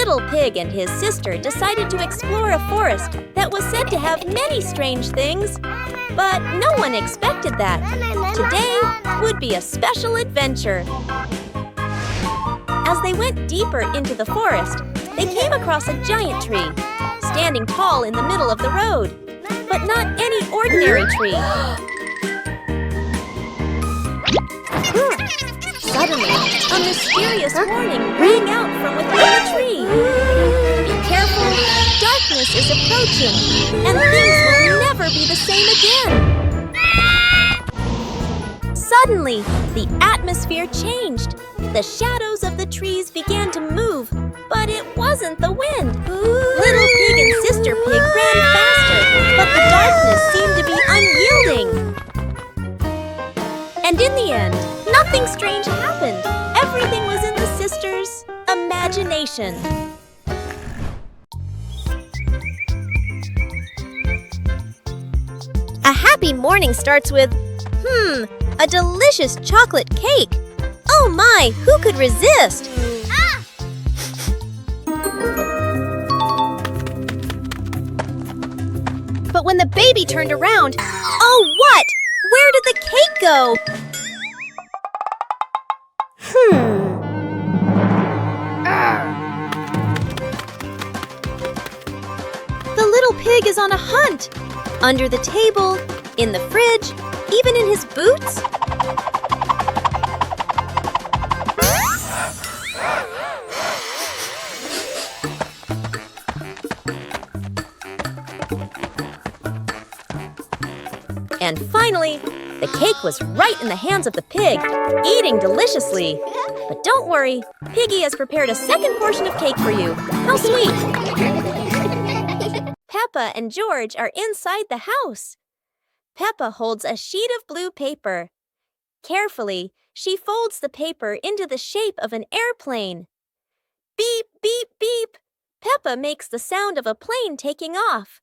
Little Pig and his sister decided to explore a forest that was said to have many strange things. But no one expected that. Today would be a special adventure. As they went deeper into the forest, they came across a giant tree, standing tall in the middle of the road. But not any ordinary tree. Suddenly, a mysterious warning rang out from within the tree. Be careful, darkness is approaching, and things will never be the same again. Suddenly, the atmosphere changed. The shadows of the trees began to move, but it wasn't the wind. Little Pig and Sister Pig ran faster, but the darkness seemed to be unyielding. And in the end, nothing strange happened. Everything was in the sisters' imagination. A happy morning starts with, a delicious chocolate cake. Oh my, who could resist? But when the baby turned around, oh what? Where did the cake go? The little pig is on a hunt. Under the table, in the fridge, even in his boots. And finally, the cake was right in the hands of the pig, eating deliciously. But don't worry, Piggy has prepared a second portion of cake for you. How sweet! Peppa and George are inside the house. Peppa holds a sheet of blue paper. Carefully, she folds the paper into the shape of an airplane. Beep, beep, beep! Peppa makes the sound of a plane taking off.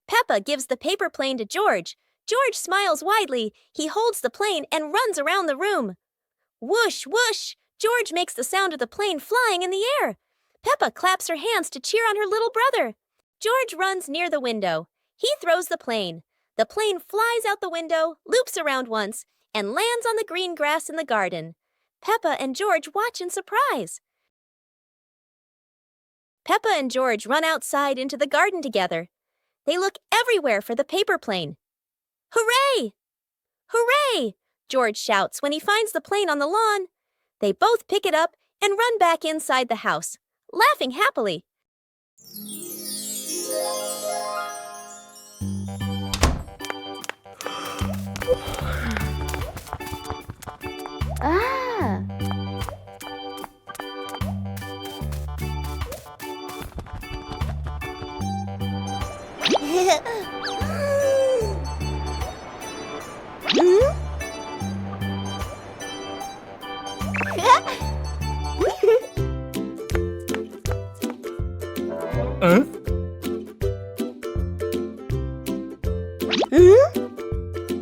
Peppa gives the paper plane to George. George smiles widely. He holds the plane and runs around the room. Whoosh, whoosh! George makes the sound of the plane flying in the air. Peppa claps her hands to cheer on her little brother. George runs near the window. He throws the plane. The plane flies out the window, loops around once, and lands on the green grass in the garden. Peppa and George watch in surprise. Peppa and George run outside into the garden together. They look everywhere for the paper plane. Hooray! Hooray! George shouts when he finds the plane on the lawn. They both pick it up and run back inside the house, laughing happily.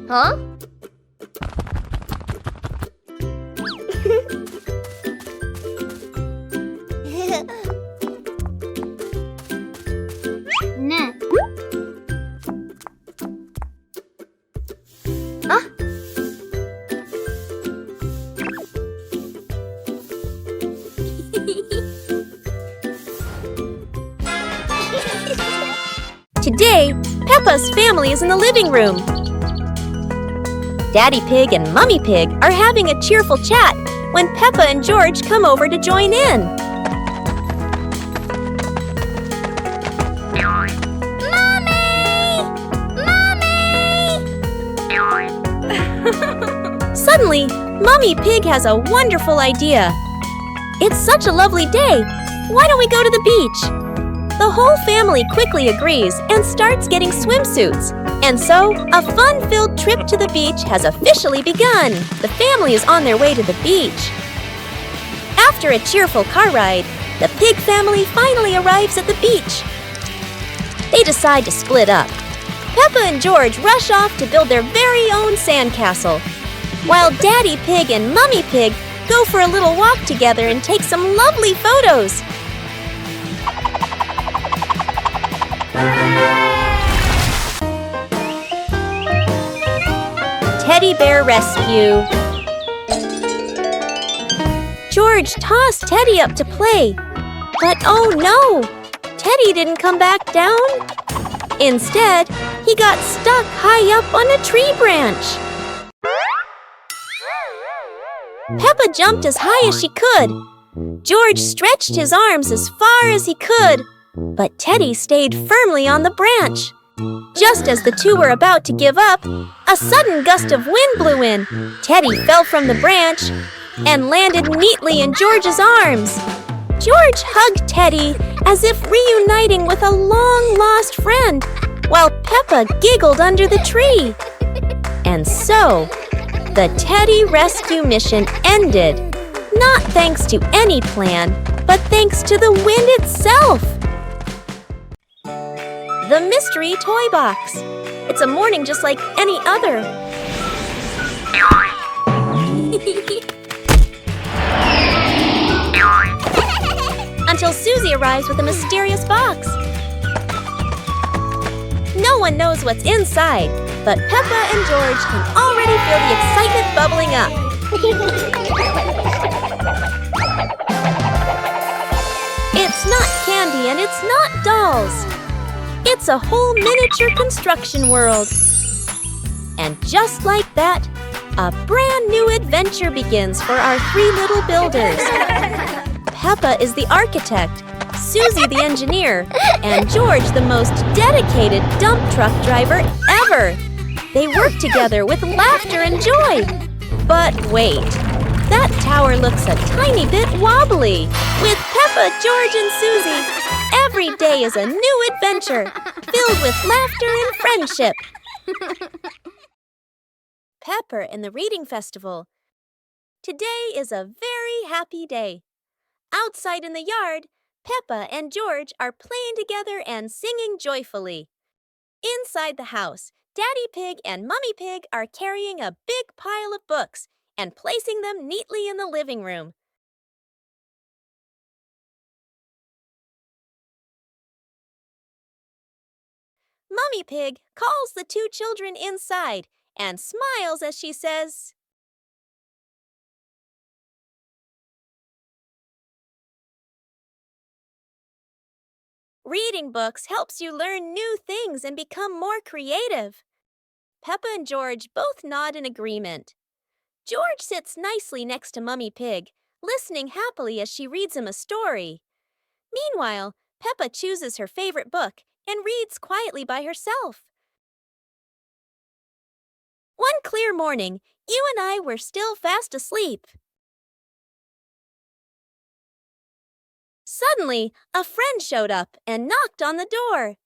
Huh? Nah. Today, Peppa's family is in the living room. Daddy Pig and Mummy Pig are having a cheerful chat when Peppa and George come over to join in. Suddenly, Mummy Pig has a wonderful idea. It's such a lovely day. Why don't we go to the beach? The whole family quickly agrees and starts getting swimsuits. And so, a fun-filled trip to the beach has officially begun. The family is on their way to the beach. After a cheerful car ride, the pig family finally arrives at the beach. They decide to split up. Peppa and George rush off to build their very own sandcastle, while Daddy Pig and Mummy Pig go for a little walk together and take some lovely photos. Teddy Bear Rescue. George tossed Teddy up to play, but oh no! Teddy didn't come back down. Instead, he got stuck high up on a tree branch. Peppa jumped as high as she could. George stretched his arms as far as he could, but Teddy stayed firmly on the branch. Just as the two were about to give up, a sudden gust of wind blew in. Teddy fell from the branch and landed neatly in George's arms. George hugged Teddy as if reuniting with a long-lost friend, while Peppa giggled under the tree. And so, the Teddy rescue mission ended, not thanks to any plan, but thanks to the wind itself. The Mystery Toy Box. It's a morning just like any other. Until Susie arrives with a mysterious box. No one knows what's inside, but Peppa and George can already feel the excitement bubbling up. It's not candy and it's not dolls. It's a whole miniature construction world. And just like that, a brand new adventure begins for our three little builders. Peppa is the architect, Susie the engineer, and George the most dedicated dump truck driver ever. They work together with laughter and joy. But wait, that tower looks a tiny bit wobbly. With Peppa, George, and Susie, every day is a new adventure, filled with laughter and friendship. Pepper and the Reading Festival. Today is a very happy day. Outside in the yard, Peppa and George are playing together and singing joyfully. Inside the house, Daddy Pig and Mummy Pig are carrying a big pile of books and placing them neatly in the living room. Mummy Pig calls the two children inside and smiles as she says, "Reading books helps you learn new things and become more creative." Peppa and George both nod in agreement. George sits nicely next to Mummy Pig, listening happily as she reads him a story. Meanwhile, Peppa chooses her favorite book and reads quietly by herself. One clear morning, you and I were still fast asleep. Suddenly, a friend showed up and knocked on the door.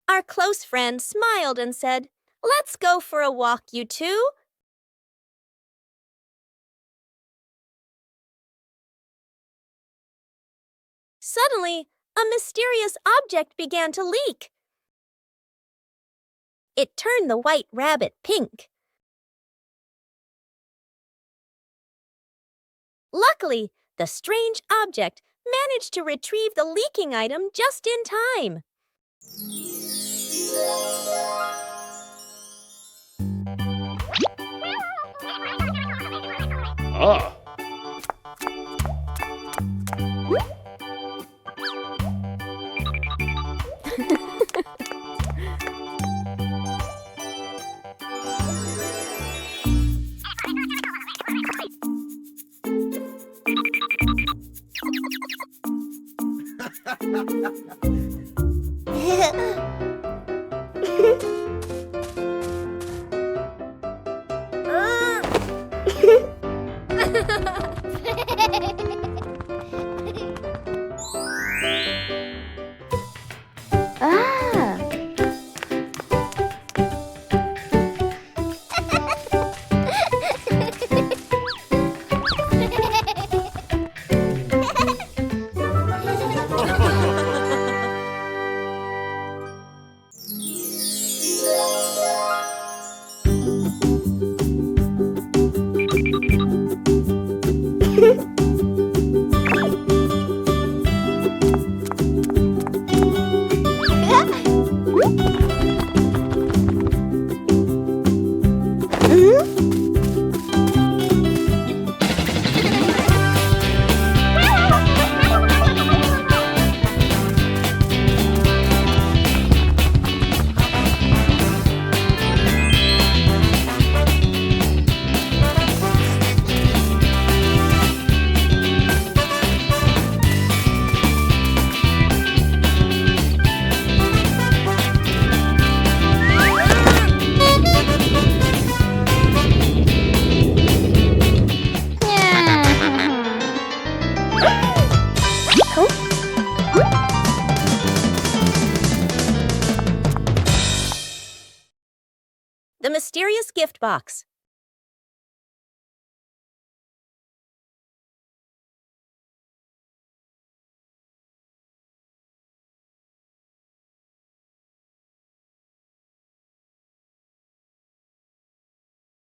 Our close friend smiled and said, "Let's go for a walk, you two." Suddenly, a mysterious object began to leak. It turned the White Rabbit pink. Luckily, the strange object managed to retrieve the leaking item just in time. Ah. The mysterious gift box.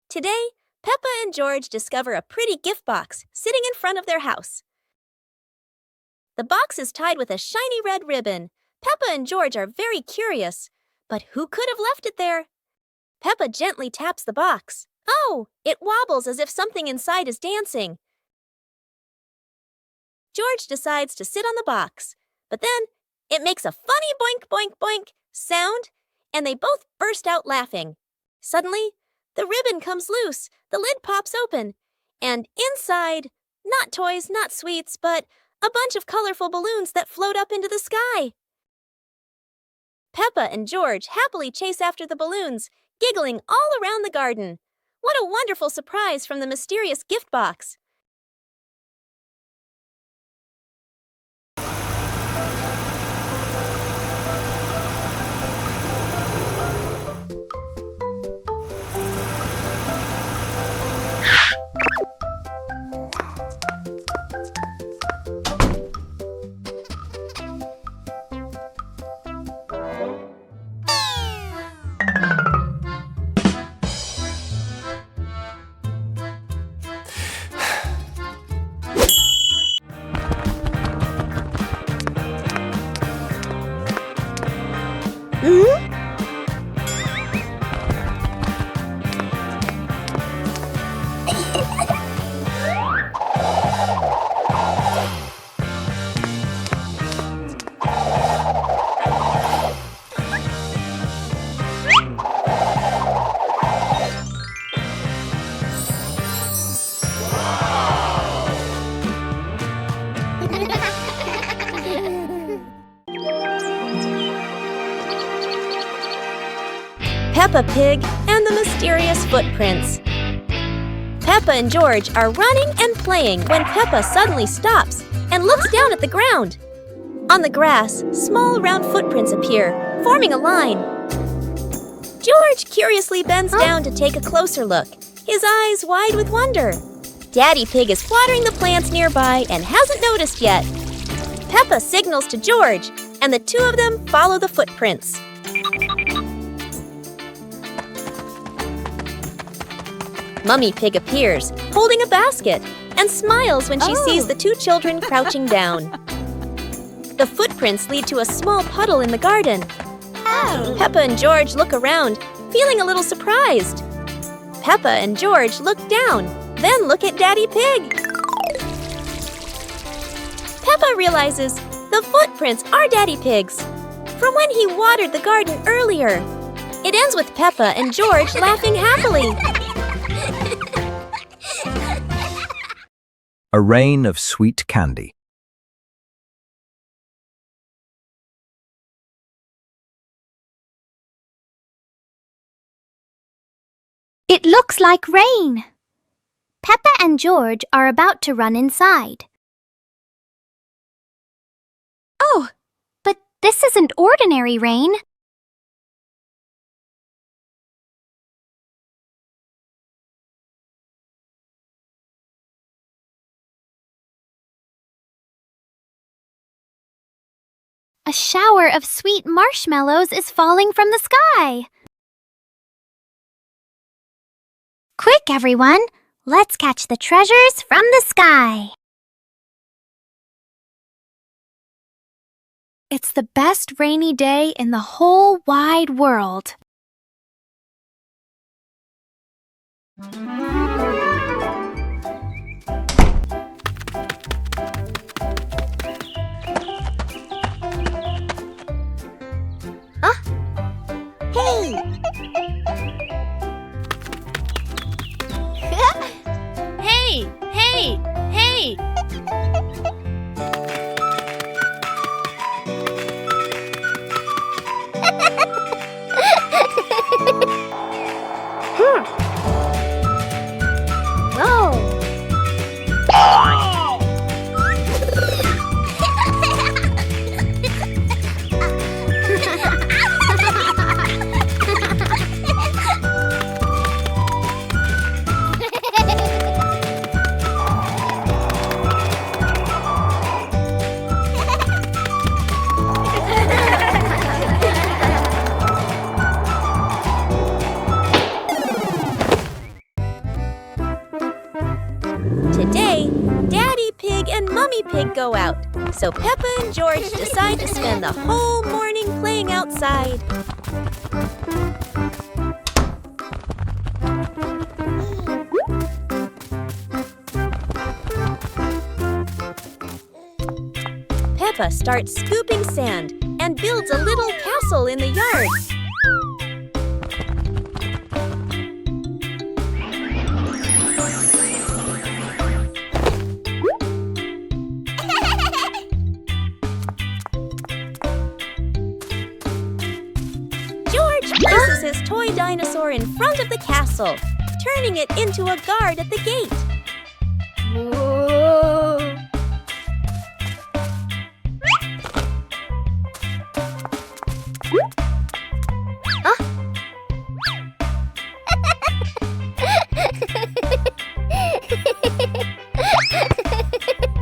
Today, Peppa and George discover a pretty gift box sitting in front of their house. The box is tied with a shiny red ribbon. Peppa and George are very curious. But who could have left it there? Peppa gently taps the box. Oh, it wobbles as if something inside is dancing. George decides to sit on the box, but then it makes a funny boink, boink, boink sound, and they both burst out laughing. Suddenly, the ribbon comes loose, the lid pops open, and inside, not toys, not sweets, but a bunch of colorful balloons that float up into the sky. Peppa and George happily chase after the balloons, giggling all around the garden. What a wonderful surprise from the mysterious gift box! Peppa Pig and the Mysterious Footprints. Peppa and George are running and playing when Peppa suddenly stops and looks down at the ground. On the grass, small round footprints appear, forming a line. George curiously bends down to take a closer look, his eyes wide with wonder. Daddy Pig is watering the plants nearby and hasn't noticed yet. Peppa signals to George, and the two of them follow the footprints. Mummy Pig appears, holding a basket, and smiles when she sees the two children crouching down. The footprints lead to a small puddle in the garden. Peppa and George look around, feeling a little surprised. Peppa and George look down, then look at Daddy Pig. Peppa realizes the footprints are Daddy Pig's, from when he watered the garden earlier. It ends with Peppa and George laughing happily. A rain of sweet candy. It looks like rain. Peppa and George are about to run inside. Oh, but this isn't ordinary rain. A shower of sweet marshmallows is falling from the sky. Quick, everyone! Let's catch the treasures from the sky. It's the best rainy day in the whole wide world. Hey! Hey! Hey! Hey! Pig go out, so Peppa and George decide to spend the whole morning playing outside. Peppa starts scooping sand and builds a little castle in the yard. George places his toy dinosaur in front of the castle, turning it into a guard at the gate. Whoa.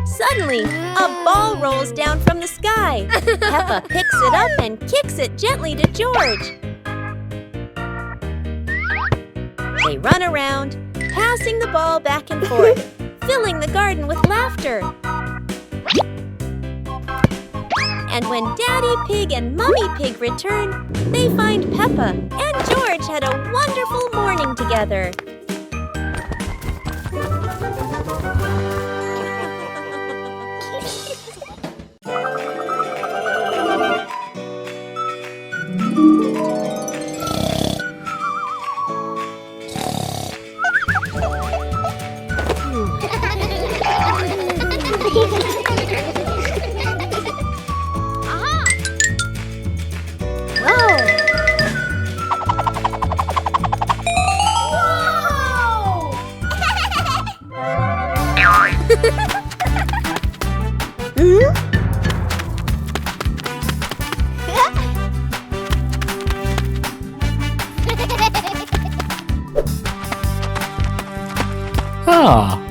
Suddenly, a ball rolls down from the sky. Peppa picks it up and kicks it gently to George. They run around, passing the ball back and forth, filling the garden with laughter. And when Daddy Pig and Mummy Pig return, they find Peppa and George had a wonderful morning together. Ah.